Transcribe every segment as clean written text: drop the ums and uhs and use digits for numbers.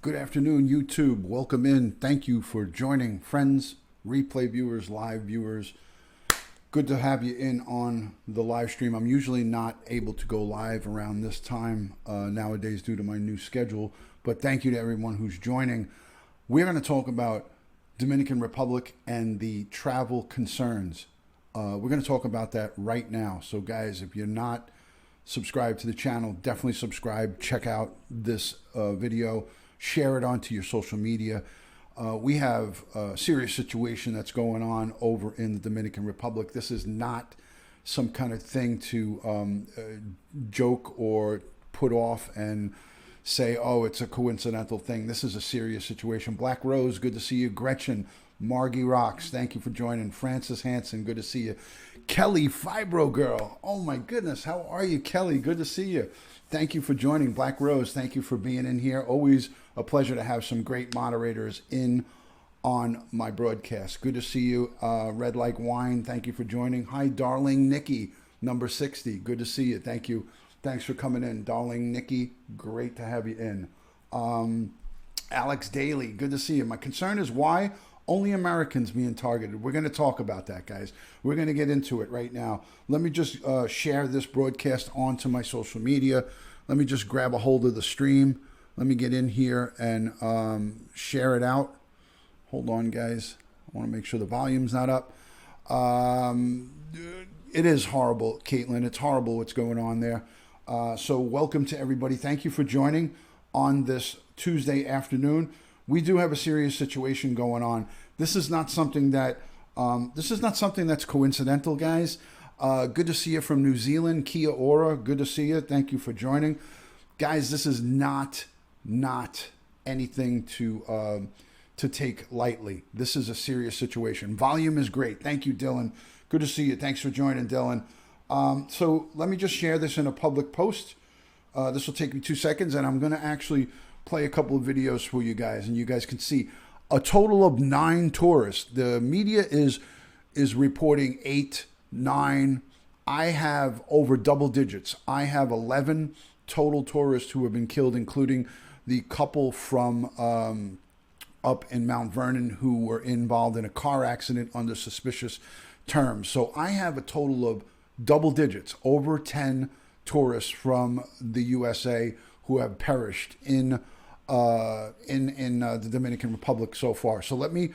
Good afternoon, YouTube. Welcome in. Thank you for joining. Friends, replay viewers, live viewers. Good to have you in on the live stream. I'm usually not able to go live around this time nowadays due to my new schedule, but thank you to everyone who's joining. We're going to talk about Dominican Republic and the travel concerns. We're going to talk about that right now. So guys, if you're not subscribed to the channel, definitely subscribe. Check out this video. Share it onto your social media. We have a serious situation that's going on over in the Dominican Republic. This is not some kind of thing to joke or put off and say, oh, it's a coincidental thing. This is a serious situation. Black Rose, good to see you. Gretchen, Margie Rocks, thank you for joining. Francis Hansen, good to see you. Kelly, Fibro Girl, oh my goodness, how are you, Kelly? Good to see you. Thank you for joining. Black Rose, thank you for being in here. Always a pleasure to have some great moderators in on my broadcast. Good to see you. Red Like Wine, thank you for joining. Hi, Darling Nikki, number 60. Good to see you. Thank you. Thanks for coming in. Darling Nikki, great to have you in. Alex Daly, good to see you. My concern is why only Americans being targeted. We're going to talk about that, guys. We're going to get into it right now. Let me just share this broadcast onto my social media. Let me just grab a hold of the stream. Let me get in here and share it out. Hold on, guys. I want to make sure the volume's not up. It is horrible, Caitlin. It's horrible what's going on there. So welcome to everybody. Thank you for joining on this Tuesday afternoon. We do have a serious situation going on. This is not something that that's coincidental, guys. Good to see you from New Zealand, Kia Ora. Good to see you. Thank you for joining, guys. This is not anything to take lightly. This is a serious situation. Volume is great. Thank you, Dylan. Good to see you. Thanks for joining, Dylan. So let me just share this in a public post. This will take me 2 seconds, and I'm going to actually play a couple of videos for you guys, and you guys can see a total of 9 tourists. The media is reporting 8, 9. I have over double digits. I have 11 total tourists who have been killed, including the couple from up in Mount Vernon who were involved in a car accident under suspicious terms. So I have a total of double digits, over 10 tourists from the USA who have perished in the Dominican Republic so far. So let me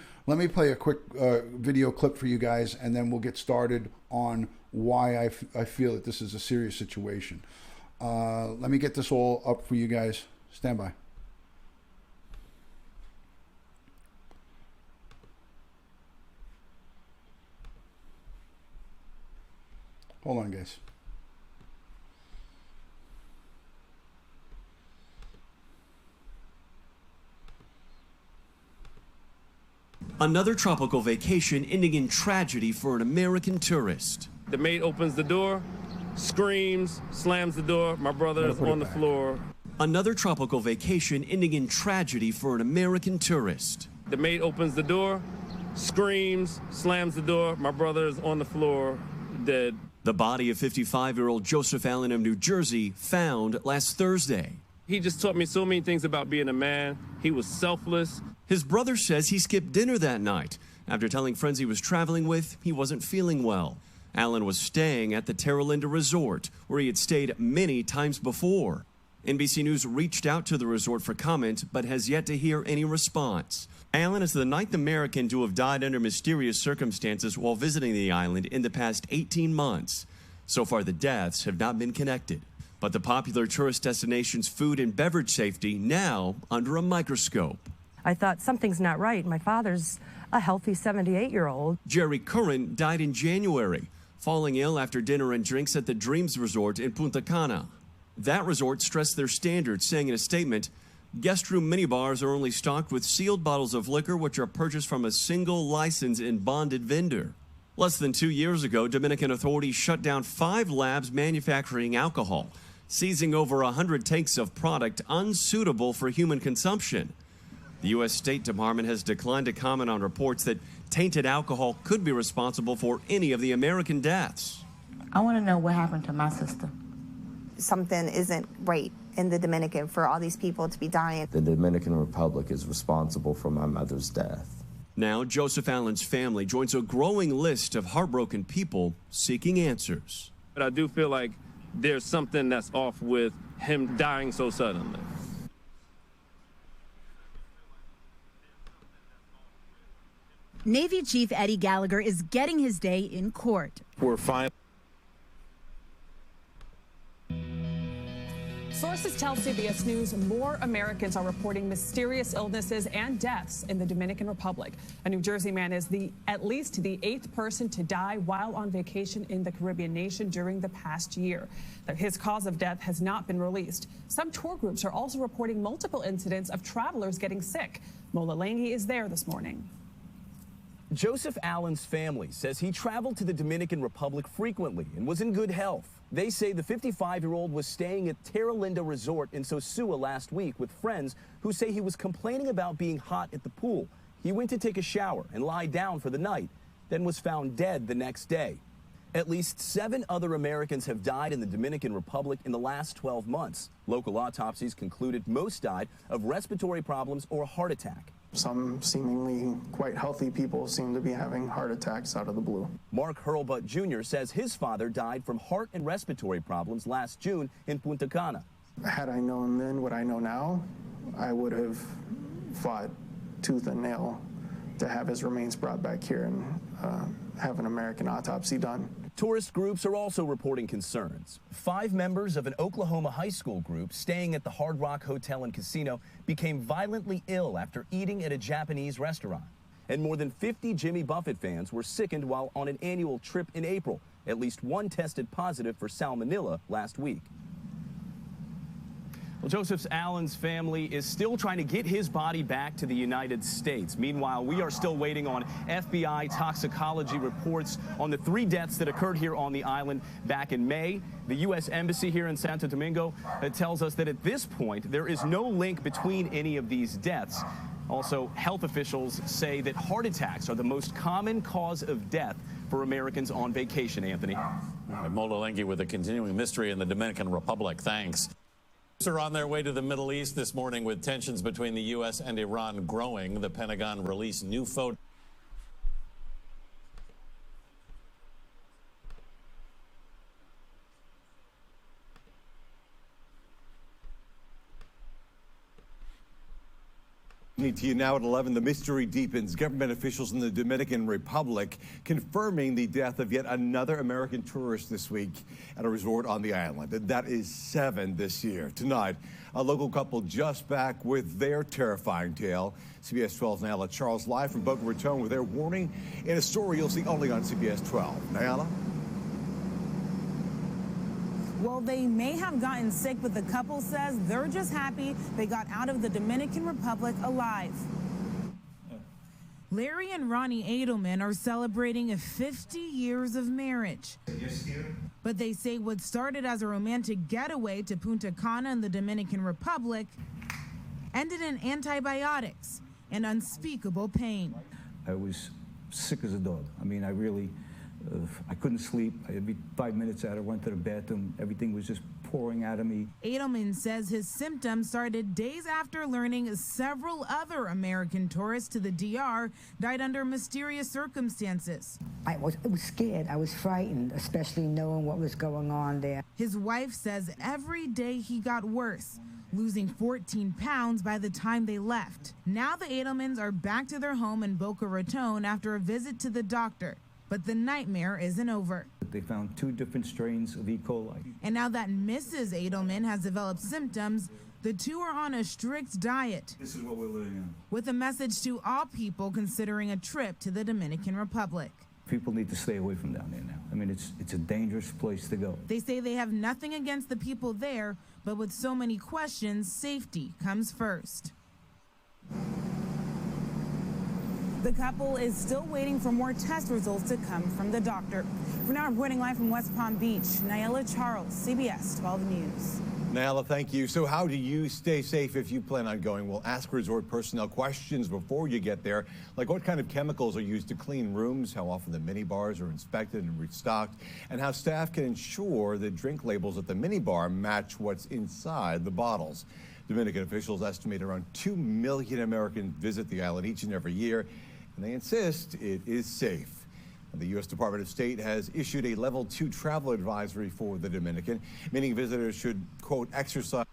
play a quick video clip for you guys, and then we'll get started on why I feel that this is a serious situation. Let me get this all up for you guys. Stand by. Hold on, guys. Another tropical vacation ending in tragedy for an American tourist. The maid opens the door, screams, slams the door. My brother is on the floor. Another tropical vacation ending in tragedy for an American tourist. The maid opens the door, screams, slams the door. My brother is on the floor, dead. The body of 55-year-old Joseph Allen of New Jersey found last Thursday. He just taught me so many things about being a man. He was selfless. His brother says he skipped dinner that night after telling friends he was traveling with he wasn't feeling well. Allen was staying at the Terra Linda Resort, where he had stayed many times before. NBC News reached out to the resort for comment, but has yet to hear any response. Allen is the 9th American to have died under mysterious circumstances while visiting the island in the past 18 months. So far, the deaths have not been connected. But the popular tourist destination's food and beverage safety now under a microscope. I thought something's not right. My father's a healthy 78-year-old. Jerry Curran died in January, falling ill after dinner and drinks at the Dreams Resort in Punta Cana. That resort stressed their standards, saying in a statement, guest room minibars are only stocked with sealed bottles of liquor which are purchased from a single licensed and bonded vendor. Less than 2 years ago, Dominican authorities shut down 5 labs manufacturing alcohol, seizing over 100 tanks of product unsuitable for human consumption. The U.S. State Department has declined to comment on reports that tainted alcohol could be responsible for any of the American deaths. I want to know what happened to my sister. Something isn't right in the Dominican for all these people to be dying. The Dominican Republic is responsible for my mother's death. Now, Joseph Allen's family joins a growing list of heartbroken people seeking answers. But I do feel like there's something that's off with him dying so suddenly. Navy Chief Eddie Gallagher is getting his day in court. We're fine. Sources tell CBS News more Americans are reporting mysterious illnesses and deaths in the Dominican Republic. A New Jersey man is at least the 8th person to die while on vacation in the Caribbean nation during the past year. His cause of death has not been released. Some tour groups are also reporting multiple incidents of travelers getting sick. Mola Langi is there this morning. Joseph Allen's family says he traveled to the Dominican Republic frequently and was in good health. They say the 55-year-old was staying at Terra Linda Resort in Sosua last week with friends who say he was complaining about being hot at the pool. He went to take a shower and lie down for the night, then was found dead the next day. At least 7 other Americans have died in the Dominican Republic in the last 12 months. Local autopsies concluded most died of respiratory problems or a heart attack. Some seemingly quite healthy people seem to be having heart attacks out of the blue. Mark Hurlbut Jr. says his father died from heart and respiratory problems last June in Punta Cana. Had I known then what I know now, I would have fought tooth and nail to have his remains brought back here and have an American autopsy done. Tourist groups are also reporting concerns. 5 members of an Oklahoma high school group staying at the Hard Rock Hotel and Casino became violently ill after eating at a Japanese restaurant. And more than 50 Jimmy Buffett fans were sickened while on an annual trip in April. At least one tested positive for salmonella last week. Well, Joseph Allen's family is still trying to get his body back to the United States. Meanwhile, we are still waiting on FBI toxicology reports on the 3 deaths that occurred here on the island back in May. The U.S. Embassy here in Santo Domingo tells us that at this point, there is no link between any of these deaths. Also, health officials say that heart attacks are the most common cause of death for Americans on vacation, Anthony. Mola Lengi with a continuing mystery in the Dominican Republic. Thanks. Are on their way to the Middle East this morning with tensions between the U.S. and Iran growing. The Pentagon released new photos. To you now at 11, the mystery deepens. Government officials in the Dominican Republic confirming the death of yet another American tourist this week at a resort on the island. And that is 7 this year. Tonight, a local couple just back with their terrifying tale. CBS 12's Nyala Charles live from Boca Raton with their warning in a story you'll see only on CBS 12. Nyala? Well, they may have gotten sick, but the couple says they're just happy they got out of the Dominican Republic alive. Larry and Ronnie Edelman are celebrating 50 years of marriage. But they say what started as a romantic getaway to Punta Cana in the Dominican Republic ended in antibiotics and unspeakable pain. I was sick as a dog. I mean, I couldn't sleep. Every 5 minutes I went to the bathroom. Everything was just pouring out of me. Edelman says his symptoms started days after learning several other American tourists to the DR died under mysterious circumstances. I was scared. I was frightened, especially knowing what was going on there. His wife says every day he got worse, losing 14 pounds by the time they left. Now the Edelmans are back to their home in Boca Raton after a visit to the doctor. But the nightmare isn't over. They found 2 different strains of E. coli. And now that Mrs. Edelman has developed symptoms, the 2 are on a strict diet. This is what we're living in. With a message to all people considering a trip to the Dominican Republic. People need to stay away from down there now. I mean, it's a dangerous place to go. They say they have nothing against the people there, but with so many questions, safety comes first. The couple is still waiting for more test results to come from the doctor. For now, reporting live from West Palm Beach, Nyala Charles, CBS 12 News. Nayala, thank you. So how do you stay safe if you plan on going? Well, ask resort personnel questions before you get there, like what kind of chemicals are used to clean rooms, how often the minibars are inspected and restocked, and how staff can ensure the drink labels at the minibar match what's inside the bottles. Dominican officials estimate around 2 million Americans visit the island each and every year, and they insist it is safe. The U.S. Department of State has issued a level 2 travel advisory for the Dominican, meaning visitors should, quote, exercise.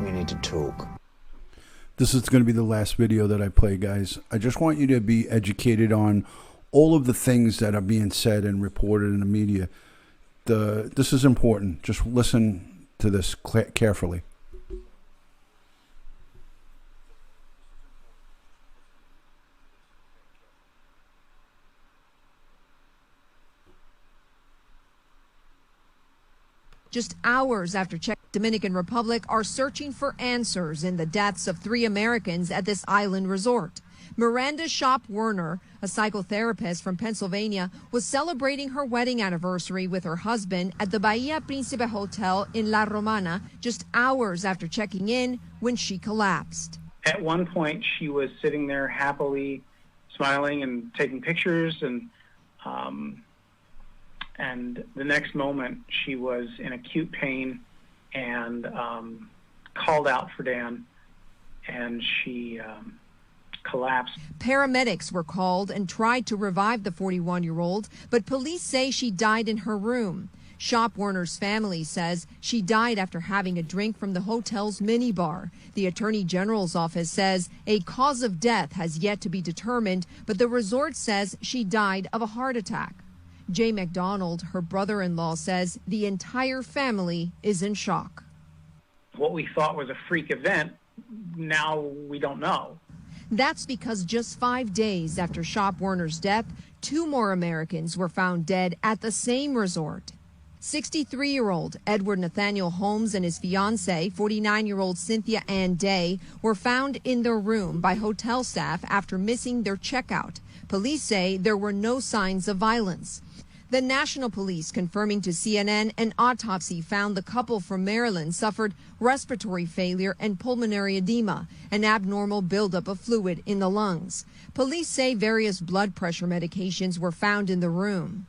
We need to talk. This is going to be the last video that I play, guys. I just want you to be educated on all of the things that are being said and reported in the media. This is important. Just listen to this carefully. Just hours after Dominican Republic are searching for answers in the deaths of 3 Americans at this island resort. Miranda Shop Werner, a psychotherapist from Pennsylvania, was celebrating her wedding anniversary with her husband at the Bahia Principe Hotel in La Romana just hours after checking in when she collapsed. At one point, she was sitting there happily smiling and taking pictures, and the next moment she was in acute pain and called out for Dan, and she collapsed. Paramedics were called and tried to revive the 41-year-old, but police say she died in her room. Shop Werner's family says she died after having a drink from the hotel's minibar. The Attorney General's office says a cause of death has yet to be determined, but the resort says she died of a heart attack. Jay McDonald, her brother-in-law, says the entire family is in shock. What we thought was a freak event, now we don't know. That's because just 5 days after Shop Werner's death, 2 more Americans were found dead at the same resort. 63-year-old Edward Nathaniel Holmes and his fiancée, 49-year-old Cynthia Ann Day, were found in their room by hotel staff after missing their checkout. Police say there were no signs of violence. The National Police confirming to CNN an autopsy found the couple from Maryland suffered respiratory failure and pulmonary edema, an abnormal buildup of fluid in the lungs. Police say various blood pressure medications were found in the room.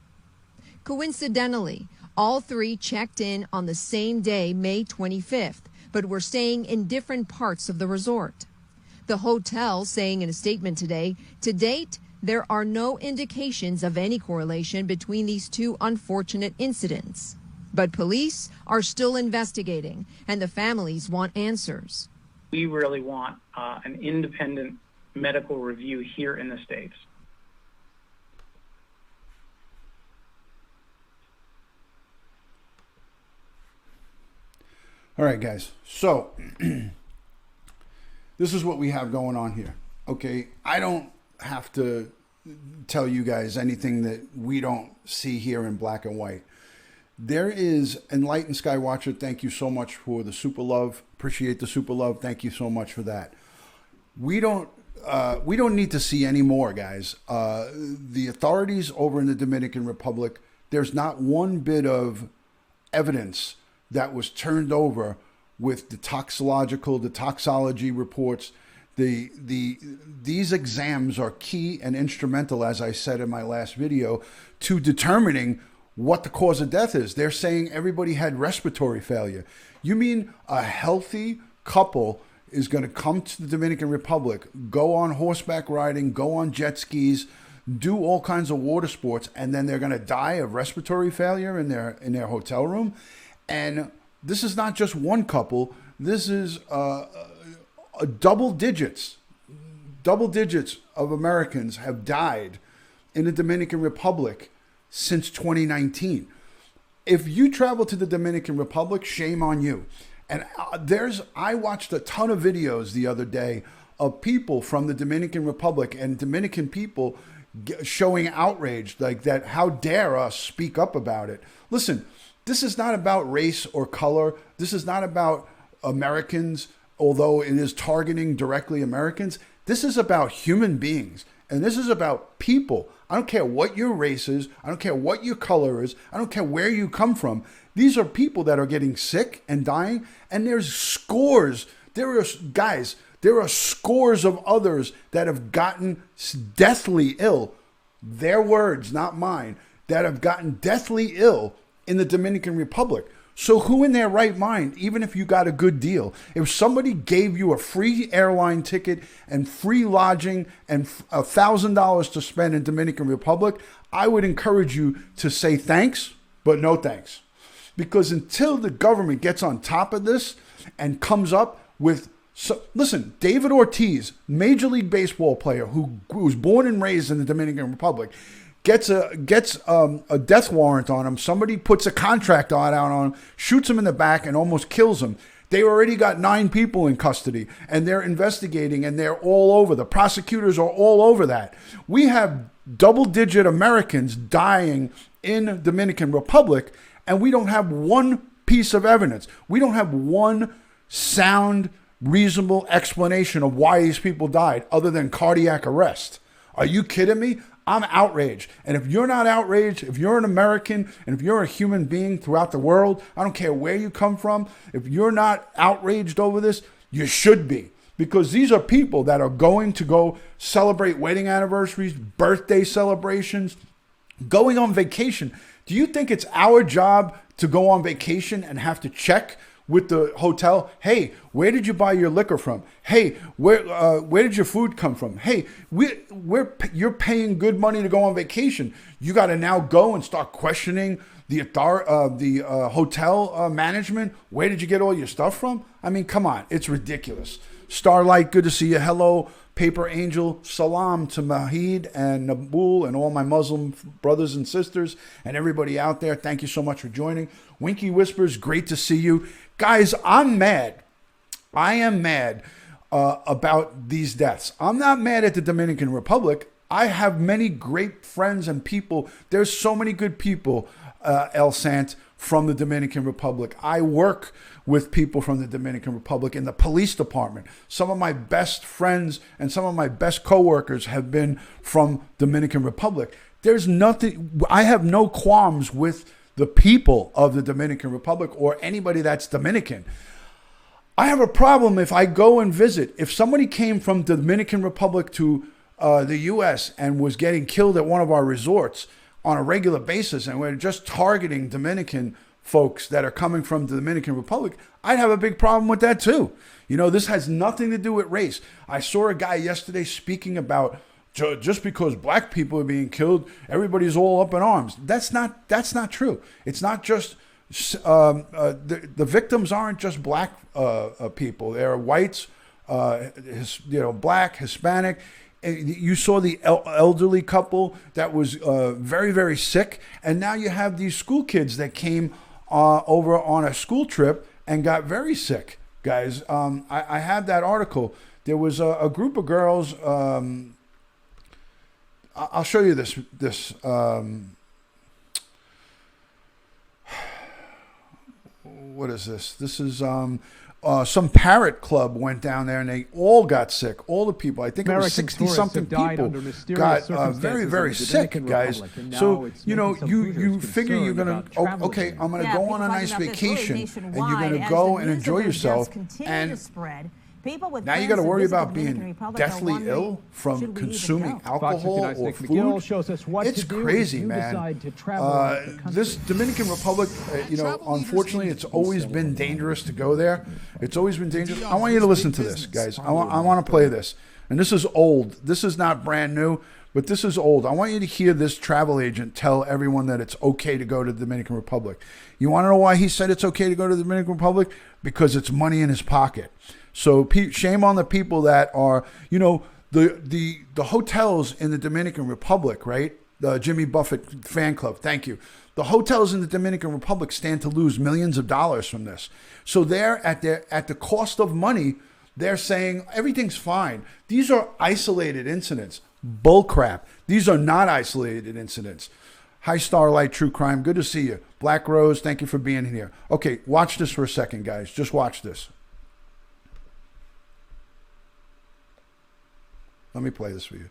Coincidentally, all 3 checked in on the same day, May 25th, but were staying in different parts of the resort. The hotel saying in a statement today, to date, there are no indications of any correlation between these 2 unfortunate incidents. But police are still investigating, and the families want answers. We really want an independent medical review here in the States. All right, guys. So this is what we have going on here. Okay, I don't have to tell you guys anything that we don't see here in black and white. There is Enlightened Skywatcher. Thank you so much for the super love. Appreciate the super love. Thank you so much for that. We don't need to see any more, guys. The authorities over in the Dominican Republic, there's not one bit of evidence that was turned over with the toxology reports. These exams are key and instrumental, as I said in my last video, to determining what the cause of death is. They're saying everybody had respiratory failure. You mean a healthy couple is going to come to the Dominican Republic, go on horseback riding, go on jet skis, do all kinds of water sports, and then they're going to die of respiratory failure in their hotel room? And this is not just one couple. This is double digits of Americans have died in the Dominican Republic since 2019. If you travel to the Dominican Republic, shame on you. And I watched a ton of videos the other day of people from the Dominican Republic and Dominican people showing outrage like that. How dare us speak up about it? Listen, this is not about race or color. This is not about Americans, although it is targeting directly Americans. This is about human beings, and this is about people. I don't care what your race is. I don't care what your color is. I don't care where you come from. These are people that are getting sick and dying, and there's scores. There are scores of others that have gotten deathly ill. Their words, not mine, that have gotten deathly ill in the Dominican Republic. So who in their right mind, even if you got a good deal, if somebody gave you a free airline ticket and free lodging and $1,000 to spend in Dominican Republic, I would encourage you to say thanks, but no thanks. Because until the government gets on top of this and comes up with, listen, David Ortiz, Major League Baseball player who was born and raised in the Dominican Republic, gets a death warrant on him. Somebody puts a contract out on him, shoots him in the back, and almost kills him. They already got 9 people in custody, and they're investigating, and they're all over. The prosecutors are all over that. We have double-digit Americans dying in Dominican Republic, and we don't have one piece of evidence. We don't have one sound, reasonable explanation of why these people died other than cardiac arrest. Are you kidding me? I'm outraged. And if you're not outraged, if you're an American and if you're a human being throughout the world, I don't care where you come from, if you're not outraged over this, you should be. Because these are people that are going to go celebrate wedding anniversaries, birthday celebrations, going on vacation. Do you think it's our job to go on vacation and have to check with the hotel? Hey, where did you buy your liquor from? Hey, where did your food come from? Hey, you're paying good money to go on vacation. You got to now go and start questioning the hotel management. Where did you get all your stuff from? I mean, come on, it's ridiculous. Starlight, good to see you. Hello, Paper Angel. Salam to Mahid and Nabul and all my Muslim brothers and sisters and everybody out there. Thank you so much for joining. Winky Whispers, great to see you. Guys, I'm mad. I am mad about these deaths. I'm not mad at the Dominican Republic. I have many great friends and people. There's so many good people, El Sant, from the Dominican Republic. I work with people from the Dominican Republic in the police department. Some of my best friends and some of my best coworkers have been from Dominican Republic. There's nothing, I have no qualms with the people of the Dominican Republic or anybody that's Dominican. I have a problem if I go and visit. If somebody came from the Dominican Republic to the U.S. and was getting killed at one of our resorts on a regular basis, and we're just targeting Dominican folks that are coming from the Dominican Republic, I'd have a big problem with that too. You know, this has nothing to do with race. I saw a guy yesterday speaking about just because black people are being killed, everybody's all up in arms. That's not true. It's not just the victims aren't just black people. They're whites, black, Hispanic. You saw the elderly couple that was very, very sick. And now you have these school kids that came over on a school trip and got very sick, guys. I have that article. There was a group of girls. I'll show you this. What is this? This is some parrot club went down there and they all got sick. All the people, I think it was 60-something people got very, very sick, guys. So, you figure you're going to, okay, I'm going to go on a nice vacation and you're going to go and enjoy yourself. And now you got to worry about being deathly ill from consuming alcohol or food. It's crazy, man. This Dominican Republic, unfortunately, it's always been dangerous to go there. It's always been dangerous. I want you to listen to this, guys. I want to play this. And this is old. This is not brand new, but this is old. I want you to hear this travel agent tell everyone that it's okay to go to the Dominican Republic. You want to know why he said it's okay to go to the Dominican Republic? Because it's money in his pocket. So shame on the people that are, the hotels in the Dominican Republic, right? The Jimmy Buffett fan club. Thank you. The hotels in the Dominican Republic stand to lose millions of dollars from this. So they're at the cost of money. They're saying everything's fine. These are isolated incidents. Bull crap. These are not isolated incidents. Hi, Starlight True Crime. Good to see you. Black Rose, thank you for being here. Okay, watch this for a second, guys. Just watch this. Let me play this for you.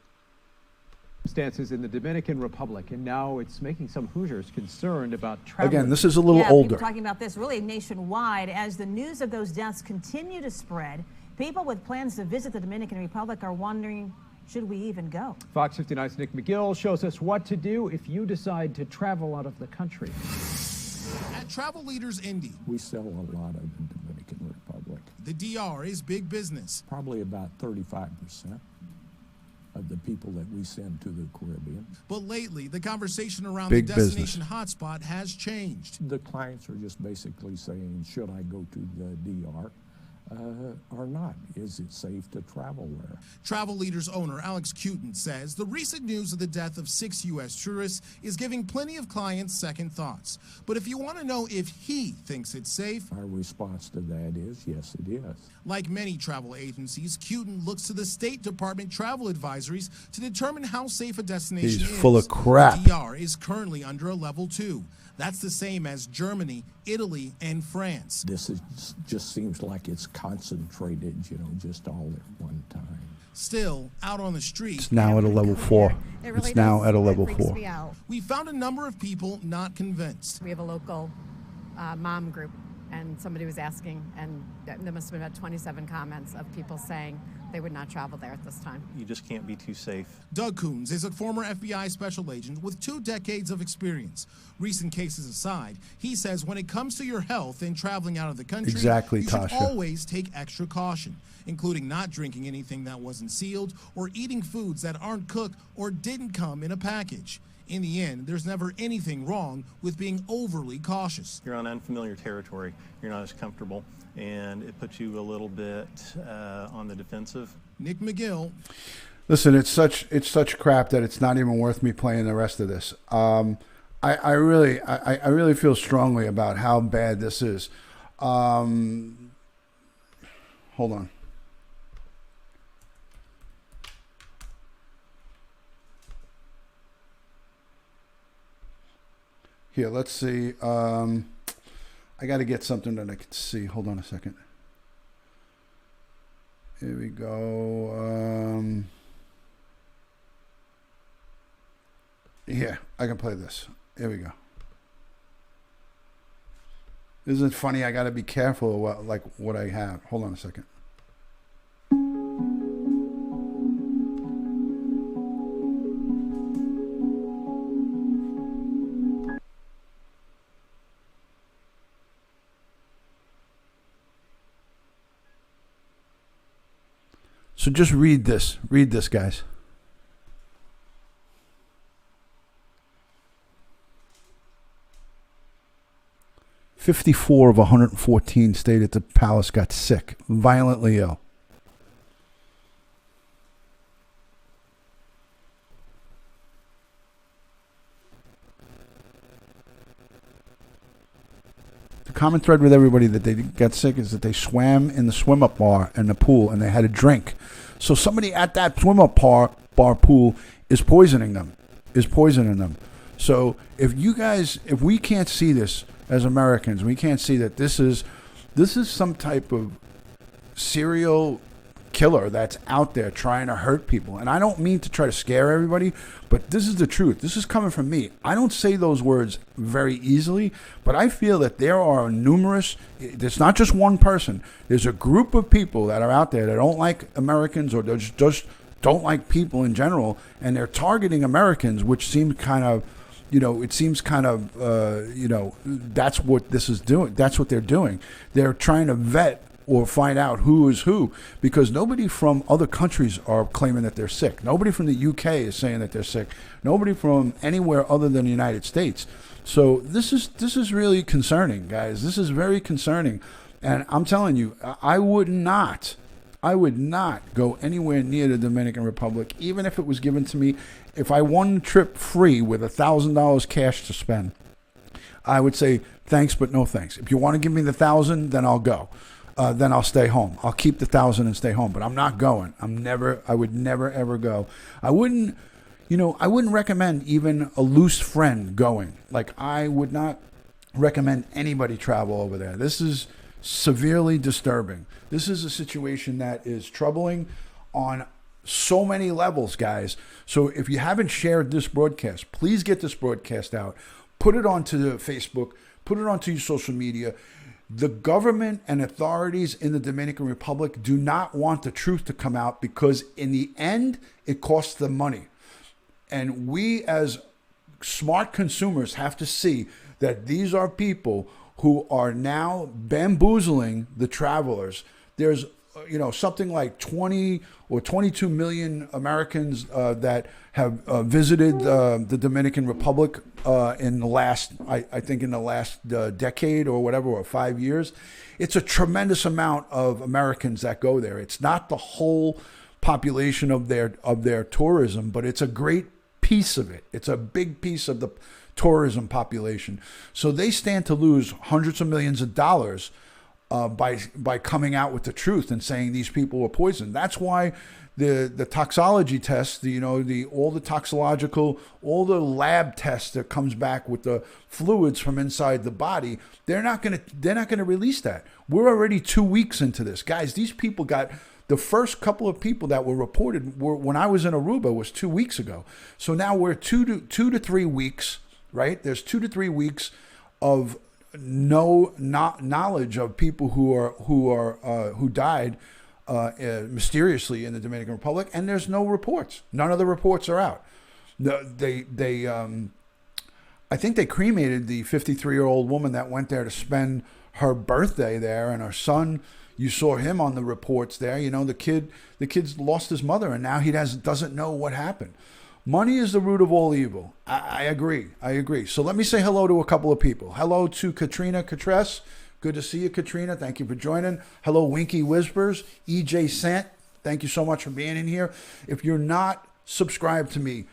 Circumstances in the Dominican Republic, and now it's making some Hoosiers concerned about travel. Again, this is a little older. People talking about this really nationwide as the news of those deaths continue to spread. People with plans to visit the Dominican Republic are wondering, should we even go? Fox 59's Nick McGill shows us what to do if you decide to travel out of the country. At Travel Leaders Indy, we sell a lot of the Dominican Republic. The DR is big business. Probably about 35% of the people that we send to the Caribbean. But lately, the conversation around Big the destination hotspot has changed. The clients are just basically saying, should I go to the DR or not? Is it safe to travel there? Travel Leaders owner Alex Cutin says the recent news of the death of 6 U.S. tourists is giving plenty of clients second thoughts. But if you want to know if he thinks it's safe, our response to that is, yes, it is. Like many travel agencies, Cutin looks to the State Department travel advisories to determine how safe a destination is. He's full of crap. The DR is currently under a level 2. That's the same as Germany, Italy, and France. This is, just seems like it's concentrated, just all at one time. Still, out on the street, It's now at a level 4. It's now at a level 4. We found a number of people not convinced. We have a local mom group, and somebody was asking, and there must have been about 27 comments of people saying they would not travel there at this time. You just can't be too safe. Doug Coons is a former FBI special agent with 2 decades of experience. Recent cases aside, he says when it comes to your health and traveling out of the country, Exactly, you should Tasha. always take extra caution, including not drinking anything that wasn't sealed or eating foods that aren't cooked or didn't come in a package. In the end, there's never anything wrong with being overly cautious. You're on unfamiliar territory. You're not as comfortable, and it puts you a little bit on the defensive. Nick McGill. Listen, it's such crap that it's not even worth me playing the rest of this. I really feel strongly about how bad this is. Hold on. Here, let's see. I got to get something that I can see. Hold on a second. Here we go. Yeah, I can play this. Here we go. Isn't it funny? I got to be careful what I have. Hold on a second. So just read this. Read this, guys. "54 of 114 stayed at the palace got sick, violently ill. The common thread with everybody that they got sick is that they swam in the swim-up bar and the pool, and they had a drink. So somebody at that swim-up bar pool is poisoning them. So if we can't see this as Americans, we can't see that this is some type of serial killer that's out there trying to hurt people. And I don't mean to try to scare everybody, but this is the truth. This is coming from me. I don't say those words very easily, but I feel that there are numerous, it's not just one person. There's a group of people that are out there that don't like Americans, or just don't like people in general, and they're targeting Americans, which seems kind of, that's what this is doing. That's what they're doing. They're trying to vet or find out who is who, because nobody from other countries are claiming that they're sick. Nobody from the UK is saying that they're sick. Nobody from anywhere other than the United States. So this is really concerning, guys. This is very concerning. And I'm telling you, I would not go anywhere near the Dominican Republic, even if it was given to me. If I won the trip free with $1,000 cash to spend, I would say thanks, but no thanks. If you want to give me the $1,000, then I'll go. then I'll stay home. I'll keep the 1,000 and stay home, but I'm not going. I would never, ever go. I wouldn't recommend even a loose friend going. Like, I would not recommend anybody travel over there. This is severely disturbing. This is a situation that is troubling on so many levels, guys. So if you haven't shared this broadcast, please get this broadcast out. Put it onto Facebook. Put it onto your social media. The government and authorities in the Dominican Republic do not want the truth to come out, because in the end, it costs them money. And we as smart consumers have to see that these are people who are now bamboozling the travelers. There's something like 20 or 22 million Americans that have visited the Dominican Republic in the last, I think in the last decade or whatever, or 5 years. It's a tremendous amount of Americans that go there. It's not the whole population of their tourism, but it's a great piece of it. It's a big piece of the tourism population. So they stand to lose hundreds of millions of dollars by coming out with the truth and saying these people were poisoned. That's why the toxology tests, all the lab tests that comes back with the fluids from inside the body, they're not gonna release that. We're already 2 weeks into this, guys. These people got. The first couple of people that were reported when I was in Aruba was 2 weeks ago. So now we're two to 3 weeks, right? There's 2 to 3 weeks of not knowledge of people who died mysteriously in the Dominican Republic, and there's no reports. None of the reports are out. I think they cremated the 53-year-old woman that went there to spend her birthday there, and her son. You saw him on the reports there. The kid's lost his mother, and now he doesn't know what happened. Money is the root of all evil. I agree. So let me say hello to a couple of people. Hello to Katrina Catress. Good to see you, Katrina. Thank you for joining. Hello, Winky Whispers. EJ Sant. Thank you so much for being in here. If you're not subscribed to me,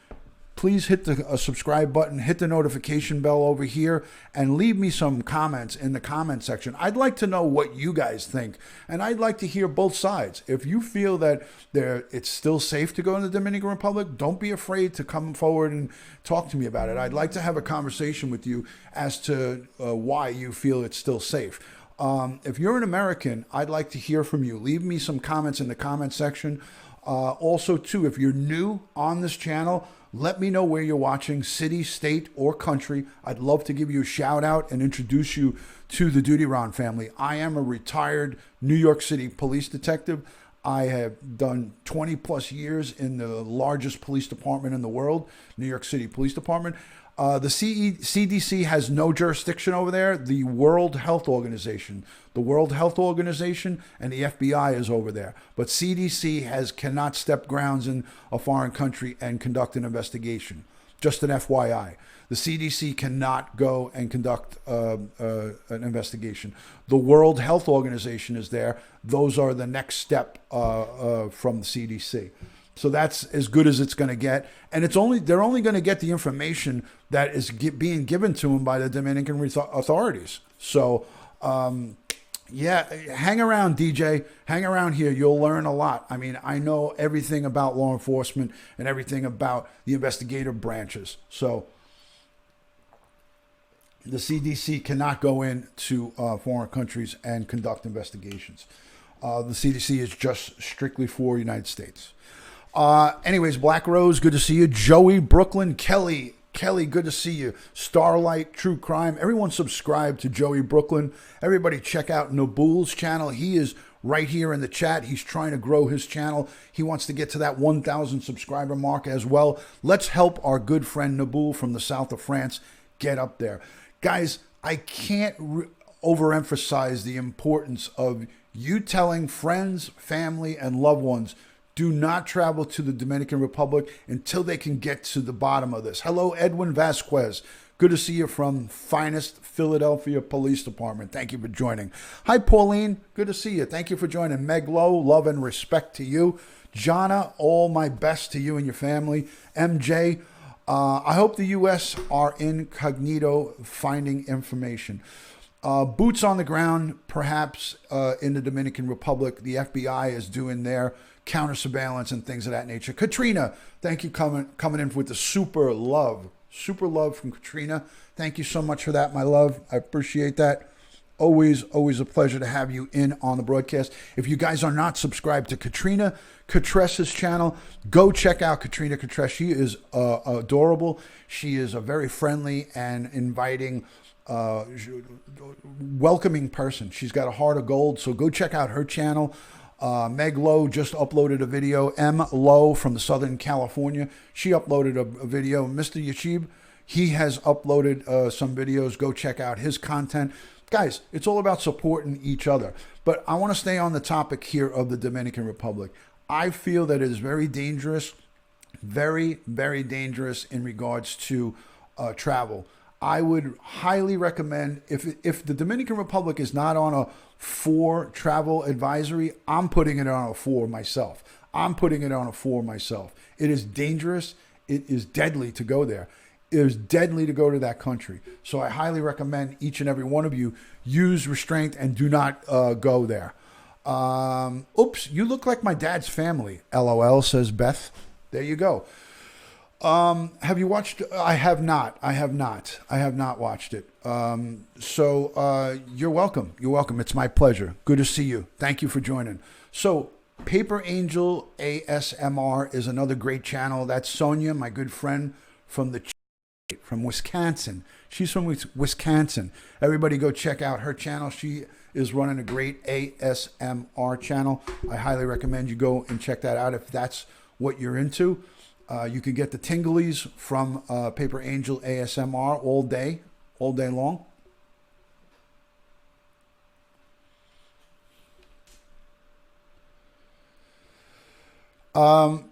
please hit the subscribe button, hit the notification bell over here, and leave me some comments in the comment section. I'd like to know what you guys think, and I'd like to hear both sides. If you feel that it's still safe to go in the Dominican Republic, don't be afraid to come forward and talk to me about it. I'd like to have a conversation with you as to why you feel it's still safe. If you're an American, I'd like to hear from you. Leave me some comments in the comment section. Also, too, if you're new on this channel, let me know where you're watching, city, state, or country. I'd love to give you a shout out and introduce you to the Duty Ron family. I am a retired New York City police detective. I have done 20 plus years in the largest police department in the world, New York City Police Department. The CDC has no jurisdiction over there. The World Health Organization and the FBI is over there. But CDC cannot step grounds in a foreign country and conduct an investigation. Just an FYI. The CDC cannot go and conduct an investigation. The World Health Organization is there. Those are the next step from the CDC. So that's as good as it's going to get. And they're only going to get the information that is being given to them by the Dominican authorities. So, yeah, hang around, DJ. Hang around here. You'll learn a lot. I mean, I know everything about law enforcement and everything about the investigative branches. So the CDC cannot go into foreign countries and conduct investigations. The CDC is just strictly for the United States. Anyways, Black Rose, good to see you. Joey, Brooklyn, Kelly, good to see you. Starlight, True Crime. Everyone subscribe to Joey Brooklyn. Everybody check out Nabul's channel. He is right here in the chat. He's trying to grow his channel. He wants to get to that 1,000 subscriber mark as well. Let's help our good friend Nabul from the south of France get up there. Guys, I can't overemphasize the importance of you telling friends, family, and loved ones, do not travel to the Dominican Republic until they can get to the bottom of this. Hello, Edwin Vasquez. Good to see you from finest Philadelphia Police Department. Thank you for joining. Hi, Pauline. Good to see you. Thank you for joining. Meg Lowe, love and respect to you. Jonna, all my best to you and your family. MJ, I hope the U.S. are incognito finding information. Boots on the ground, perhaps in the Dominican Republic. The FBI is doing their counter surveillance and things of that nature. Katrina, thank you coming in with the super love from Katrina. Thank you so much for that, my love. I appreciate that. Always a pleasure to have you in on the broadcast. If you guys are not subscribed to Katrina Katres's channel, go check out Katrina Katres. She is adorable. She is a very friendly and inviting, welcoming person. She's got a heart of gold, so go check out her channel. Meg Lowe just uploaded a video. M. Lowe from the Southern California. She uploaded a video. Mr. Yashib, he has uploaded some videos. Go check out his content. Guys, it's all about supporting each other. But I want to stay on the topic here of the Dominican Republic. I feel that it is very dangerous, very, very dangerous in regards to travel. I would highly recommend, if the Dominican Republic is not on a 4 travel advisory, I'm putting it on a 4 myself. It is dangerous. It is deadly to go there. It is deadly to go to that country. So I highly recommend each and every one of you use restraint and do not go there. Oops, you look like my dad's family. LOL, says Beth. There you go. Have you watched? I have not watched it. So you're welcome. It's my pleasure. Good to see you. Thank you for joining. So Paper Angel ASMR is another great channel. That's Sonia, my good friend from Wisconsin. She's from Wisconsin. Everybody go check out her channel. She is running a great ASMR channel. I highly recommend you go and check that out if that's what you're into. You can get the tinglies from Paper Angel ASMR all day long.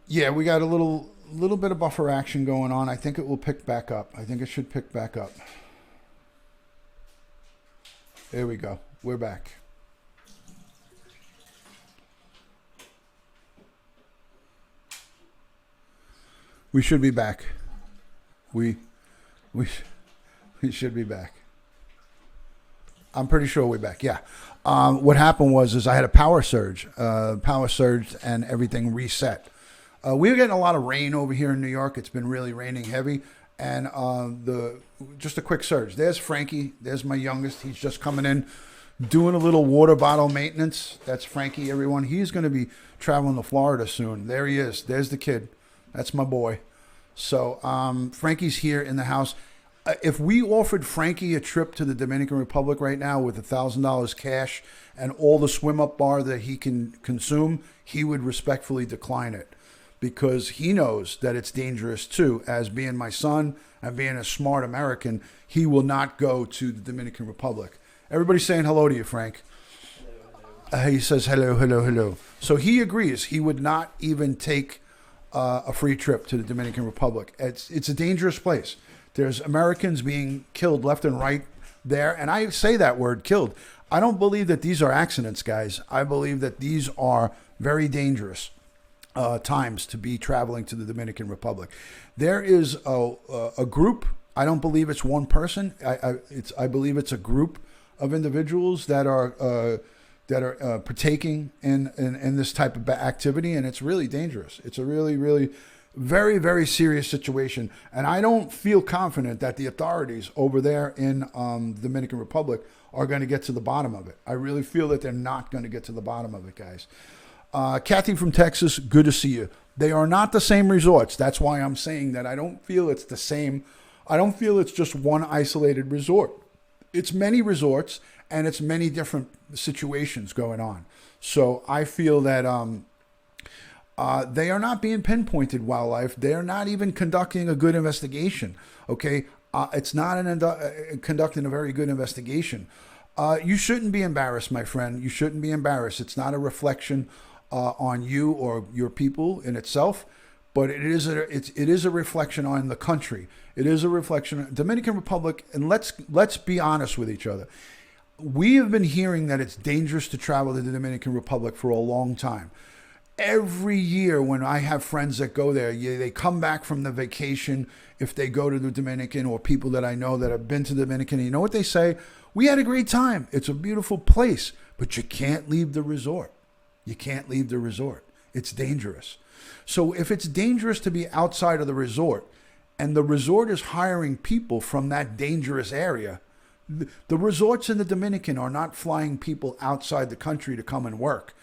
Yeah, we got a little bit of buffer action going on. I think it will pick back up. I think it should pick back up. There we go. We're back. We should be back. We should be back. I'm pretty sure we're back. Yeah. What happened was I had a power surge. And everything reset. We were getting a lot of rain over here in New York. It's been really raining heavy. And just a quick surge. There's Frankie. There's my youngest. He's just coming in, doing a little water bottle maintenance. That's Frankie, everyone. He's going to be traveling to Florida soon. There he is. There's the kid. That's my boy. So Frankie's here in the house. If we offered Frankie a trip to the Dominican Republic right now with $1,000 cash and all the swim-up bar that he can consume, he would respectfully decline it because he knows that it's dangerous too. As being my son and being a smart American, he will not go to the Dominican Republic. Everybody's saying hello to you, Frank. He says hello. So he agrees. He would not even take a free trip to the Dominican Republic. It's a dangerous place. There's Americans being killed left and right there. And I say that word, killed. I don't believe that these are accidents, guys. I believe that these are very dangerous times to be traveling to the Dominican Republic. There is a group. I don't believe it's one person. I believe it's a group of individuals that are partaking in this type of activity, and it's really dangerous. It's a really, really very, very serious situation, and I don't feel confident that the authorities over there in the Dominican Republic are going to get to the bottom of it. I really feel that they're not going to get to the bottom of it, guys. Kathy from Texas, good to see you. They are not the same resorts. That's why I'm saying that I don't feel it's the same. I don't feel it's just one isolated resort. It's many resorts, and it's many different situations going on. So I feel that they are not being pinpointed wildlife. They are not even conducting a good investigation. Okay, it's not conducting a very good investigation. You shouldn't be embarrassed, my friend. You shouldn't be embarrassed. It's not a reflection on you or your people in itself, but it is a reflection on the country. It is a reflection. Dominican Republic, and let's be honest with each other. We have been hearing that it's dangerous to travel to the Dominican Republic for a long time. Every year when I have friends that go there, they come back from the vacation if they go to the Dominican, or people that I know that have been to the Dominican. And you know what they say? We had a great time. It's a beautiful place, but you can't leave the resort. You can't leave the resort. It's dangerous. So if it's dangerous to be outside of the resort, and the resort is hiring people from that dangerous area, the resorts in the Dominican are not flying people outside the country to come and work.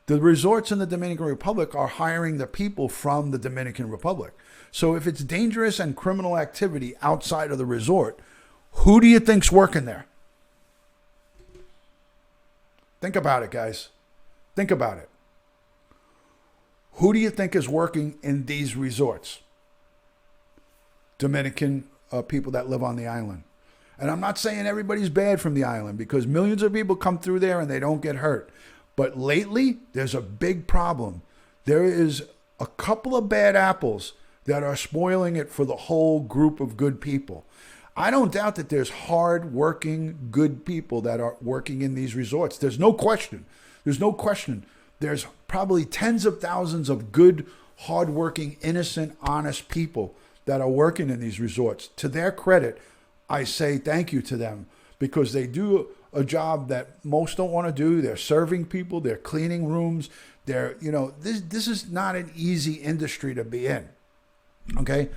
The resorts in the Dominican Republic are hiring the people from the Dominican Republic. So if it's dangerous and criminal activity outside of the resort, who do you think's working there? Think about it, guys. Think about it. Who do you think is working in these resorts? Dominican people that live on the island. And I'm not saying everybody's bad from the island, because millions of people come through there and they don't get hurt. But lately, there's a big problem. There is a couple of bad apples that are spoiling it for the whole group of good people. I don't doubt that there's hard-working, good people that are working in these resorts. There's no question. There's no question. There's probably tens of thousands of good, hard-working, innocent, honest people that are working in these resorts. To their credit, I say thank you to them, because they do a job that most don't want to do. They're serving people, they're cleaning rooms. They're, this is not an easy industry to be in. Okay?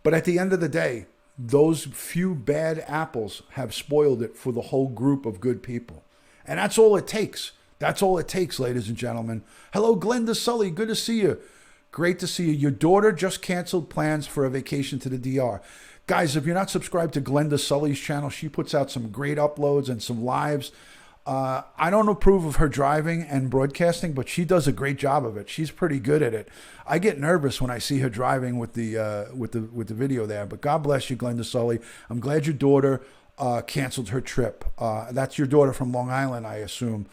But at the end of the day, those few bad apples have spoiled it for the whole group of good people. And that's all it takes. That's all it takes, ladies and gentlemen. Hello, Glenda Sully. Good to see you. Great to see you. Your daughter just canceled plans for a vacation to the DR. Guys, if you're not subscribed to Glenda Sully's channel, she puts out some great uploads and some lives. I don't approve of her driving and broadcasting, but she does a great job of it. She's pretty good at it. I get nervous when I see her driving with the video there. But God bless you, Glenda Sully. I'm glad your daughter canceled her trip. That's your daughter from Long Island, I assume.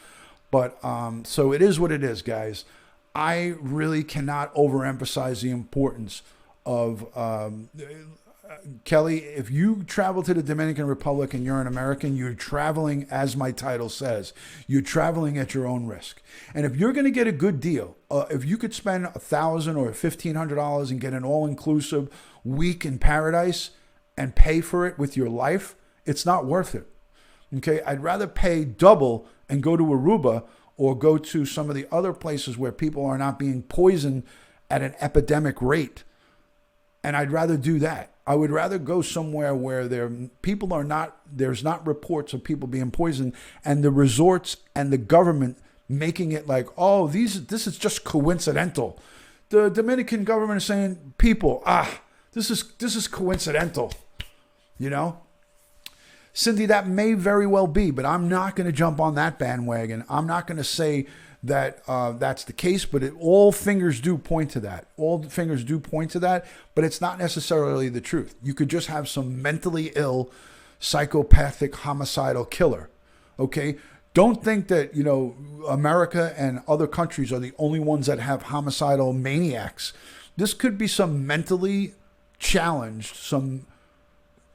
But so it is what it is, guys. I really cannot overemphasize the importance of Kelly, if you travel to the Dominican Republic and you're an American, you're traveling, as my title says, you're traveling at your own risk. And if you're going to get a good deal, if you could spend $1,000 or $1,500 and get an all-inclusive week in paradise and pay for it with your life, it's not worth it. Okay, I'd rather pay double and go to Aruba or go to some of the other places where people are not being poisoned at an epidemic rate. And I'd rather do that. I would rather go somewhere where there's not reports of people being poisoned, and the resorts and the government making it like, oh, this is just coincidental. The Dominican government is saying, people, this is coincidental. Cindy, that may very well be, but I'm not going to jump on that bandwagon. I'm not going to say that that's the case, but all fingers do point to that. All fingers do point to that, but it's not necessarily the truth. You could just have some mentally ill, psychopathic, homicidal killer, okay? Don't think that, America and other countries are the only ones that have homicidal maniacs. This could be some mentally challenged, some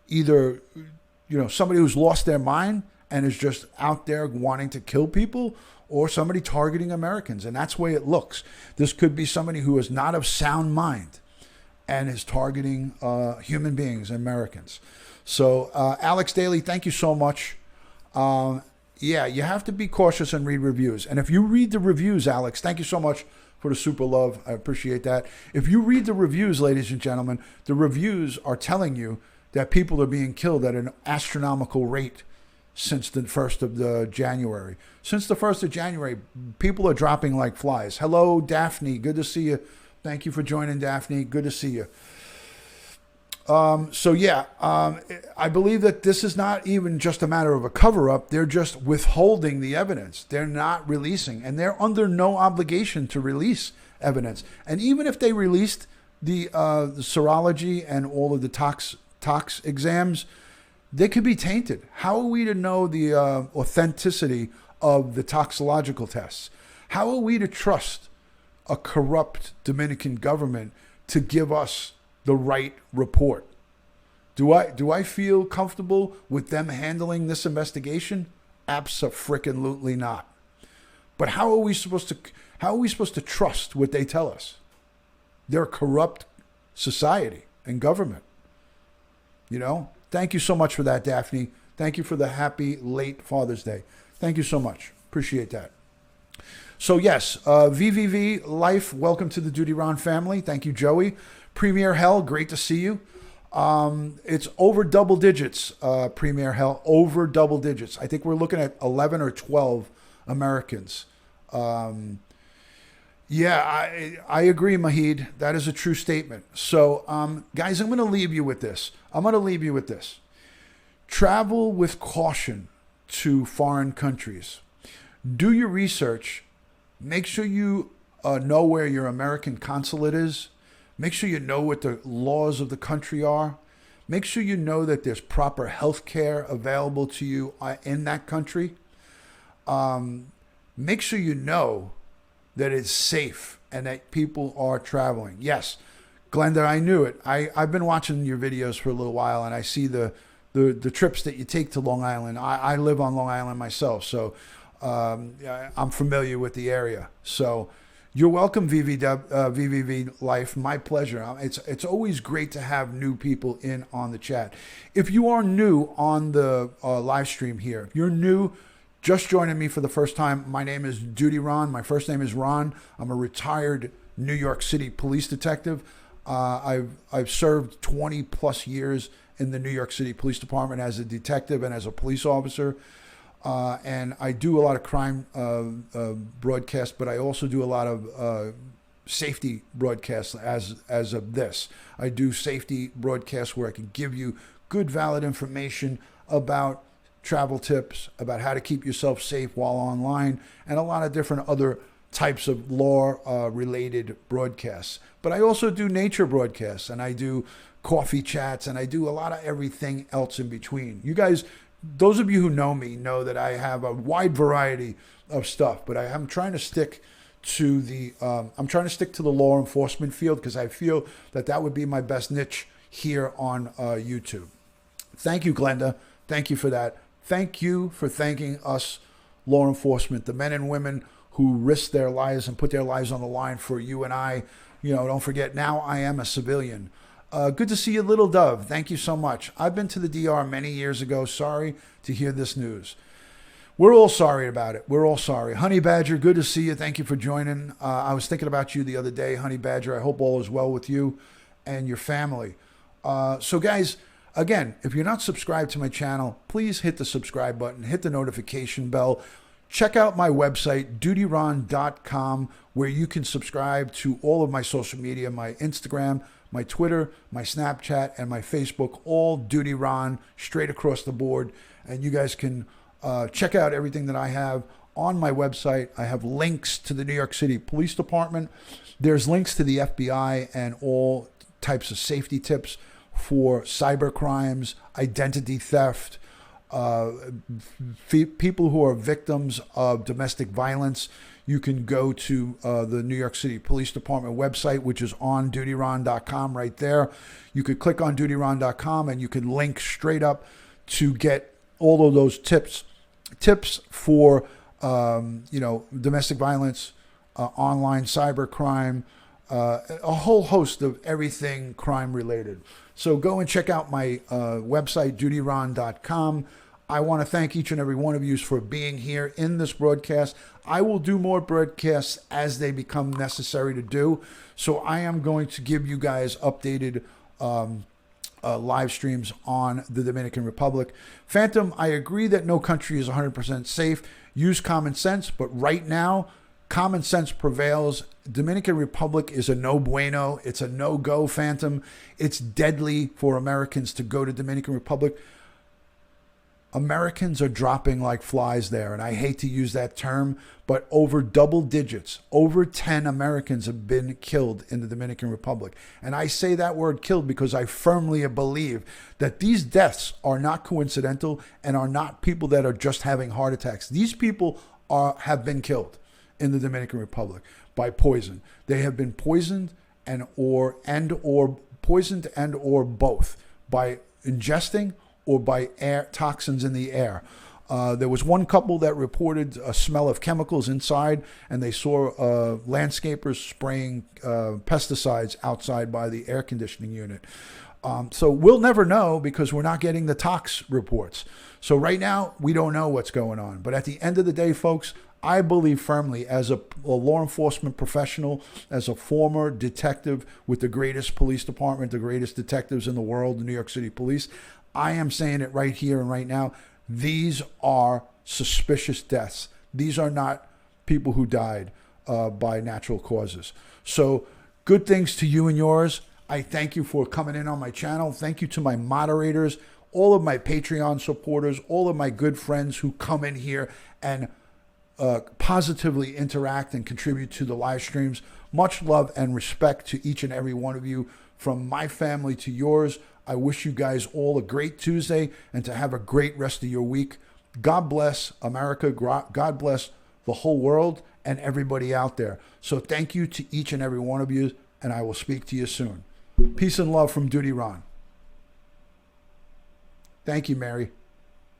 either, somebody who's lost their mind and is just out there wanting to kill people, or somebody targeting Americans. And that's the way it looks. This could be somebody who is not of sound mind and is targeting human beings, Americans. So, Alex Daly, thank you so much. Yeah, you have to be cautious and read reviews. And if you read the reviews, Alex, thank you so much for the super love. I appreciate that. If you read the reviews, ladies and gentlemen, the reviews are telling you that people are being killed at an astronomical rate since the 1st of January. Since the 1st of January, people are dropping like flies. Hello, Daphne. Good to see you. Thank you for joining, Daphne. Good to see you. I believe that this is not even just a matter of a cover-up. They're just withholding the evidence. They're not releasing, and they're under no obligation to release evidence. And even if they released the serology and all of the tox exams, they could be tainted. How are we to know the authenticity of the toxicological tests? How are we to trust a corrupt Dominican government to give us the right report? Do I feel comfortable with them handling this investigation? Abso-frickin-lutely not. But how are we supposed to trust what they tell us? They're a corrupt society and government. You know? Thank you so much for that, Daphne. Thank you for the happy late Father's Day. Thank you so much. Appreciate that. So yes, VVV Life, welcome to the Duty Ron family. Thank you, Joey. Premier Hell, great to see you. It's over double digits, Premier Hell, over double digits. I think we're looking at 11 or 12 Americans. Yeah, I agree, Mahid. That is a true statement. So, guys, I'm going to leave you with this. Travel with caution to foreign countries. Do your research. Make sure you know where your American consulate is. Make sure you know what the laws of the country are. Make sure you know that there's proper health care available to you in that country. Make sure you know that it's safe and that people are traveling. Yes, Glenda, I knew it. I've been watching your videos for a little while, and I see the trips that you take to Long Island. I live on Long Island myself, so I'm familiar with the area. So you're welcome, VVV Life. My pleasure. It's always great to have new people in on the chat. If you are new on the live stream here, if you're new, just joining me for the first time, my name is Duty Ron. My first name is Ron. I'm a retired New York City police detective. I've served 20 plus years in the New York City Police Department as a detective and as a police officer. And I do a lot of crime broadcasts, but I also do a lot of safety broadcasts as of this. I do safety broadcasts where I can give you good, valid information about travel tips, about how to keep yourself safe while online, and a lot of different other types of law-related broadcasts. But I also do nature broadcasts, and I do coffee chats, and I do a lot of everything else in between. You guys, those of you who know me know that I have a wide variety of stuff, but I'm trying to stick to the law enforcement field because I feel that would be my best niche here on YouTube. Thank you, Glenda. Thank you for that. Thank you for thanking us, law enforcement, the men and women who risk their lives and put their lives on the line for you and I. You know, don't forget, now I am a civilian. Good to see you, Little Dove. Thank you so much. I've been to the DR many years ago. Sorry to hear this news. We're all sorry about it. We're all sorry. Honey Badger, good to see you. Thank you for joining. I was thinking about you the other day, Honey Badger. I hope all is well with you and your family. So guys, again, if you're not subscribed to my channel, please hit the subscribe button, hit the notification bell. Check out my website, dutyron.com, where you can subscribe to all of my social media, my Instagram, my Twitter, my Snapchat, and my Facebook, all Duty Ron, straight across the board. And you guys can check out everything that I have on my website. I have links to the New York City Police Department. There's links to the FBI and all types of safety tips for cyber crimes, identity theft, people who are victims of domestic violence. You can go to the New York City Police Department website, which is on dutyron.com right there. You could click on dutyron.com and you can link straight up to get all of those tips for domestic violence, online cyber crime, a whole host of everything crime related. So go and check out my website, dutyron.com. I want to thank each and every one of you for being here in this broadcast. I will do more broadcasts as they become necessary to do. So I am going to give you guys updated live streams on the Dominican Republic. Phantom, I agree that no country is 100% safe. Use common sense, but right now, common sense prevails. Dominican Republic is a no bueno. It's a no-go, Phantom. It's deadly for Americans to go to Dominican Republic. Americans are dropping like flies there, and I hate to use that term, but over double digits, over 10 Americans have been killed in the Dominican Republic. And I say that word killed because I firmly believe that these deaths are not coincidental and are not people that are just having heart attacks. These people have been killed in the Dominican Republic by poison. They have been poisoned and or both by ingesting or by air toxins in the air. There was one couple that reported a smell of chemicals inside, and they saw landscapers spraying pesticides outside by the air conditioning unit. So we'll never know because we're not getting the tox reports. So right now, we don't know what's going on. But at the end of the day, folks, I believe firmly as a law enforcement professional, as a former detective with the greatest police department, the greatest detectives in the world, the New York City Police, I am saying it right here and right now. These are suspicious deaths. These are not people who died by natural causes. So good things to you and yours. I thank you for coming in on my channel. Thank you to my moderators, all of my Patreon supporters, all of my good friends who come in here and positively interact and contribute to the live streams. Much love and respect to each and every one of you. From my family to yours, I wish you guys all a great Tuesday and to have a great rest of your week. God bless America. God bless the whole world and everybody out there. So thank you to each and every one of you, and I will speak to you soon. Peace and love from Duty Ron. Thank you, Mary.